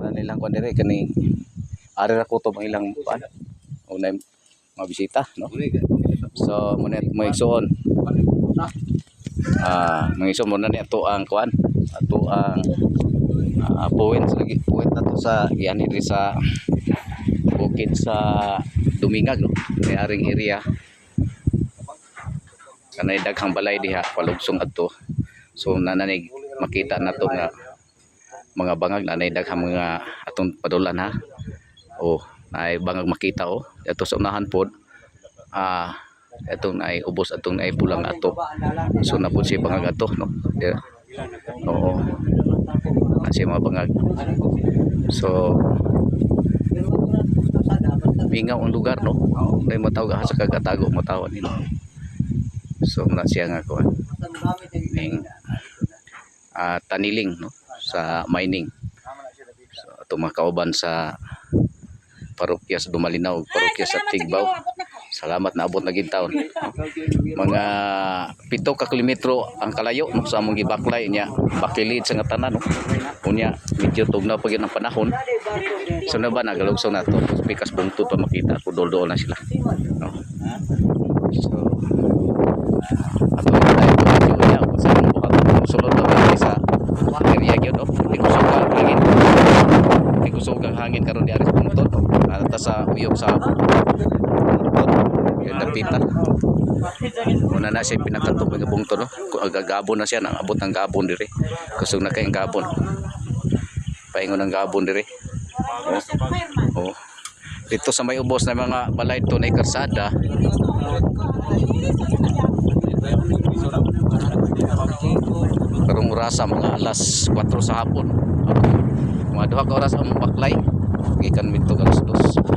na nilang kuan dire kani ari ra ko to ang ilang kuan unay mabisita no. So muna mo igsuon mga igsuon muna ni ato ang kuan ato ang points lagi point na to sa yan diri sa bukid sa Dumingag no, may aring area kanay daghang balay diha palugsong adto. So nananig makita nato nga mga bangag na daghang mga atong padulan ha. Naay bangag makita ato sa unahan pod atong ay ubos atong ay pulang ato. So napod si bangag ato no. Oo. Kasi mga bangag. So mingaw ang lugar no. May matawag sa kagatago matawag nino. So na siya nga ko ning taniling no sa mining. So ato mga kauban sa parokya sa Dumalinaw, parokya sa Tigbaw. Salamat na abot na gid taon. Mga 7 ka kilometro ang kalayo no sa among gibaklay niya. Bakilid sa nga tanan no. Unya medyo tugnaw pa gyud ang panahon. So na ba nagalugso na to. Pikas bungtod pa makita kudol-dol na sila. No. So ato na tayo niya sa buhat sulod na sa area gyud no. Di kusog ang hangin karon di ari sa bungtod. Ata sa uyog sa Pita. Una na siya pinakatong ng bungtod no. Gabon na siya nang abot ng gabon dire. Kusog na kay ang gabon. Paingon ng gabon dire. Dito sa may ubos na mga balay to na karsada. Karong orasa mga alas 4 sa hapon. Mga 2 ka oras ang baklay. Gikan midto alas 2.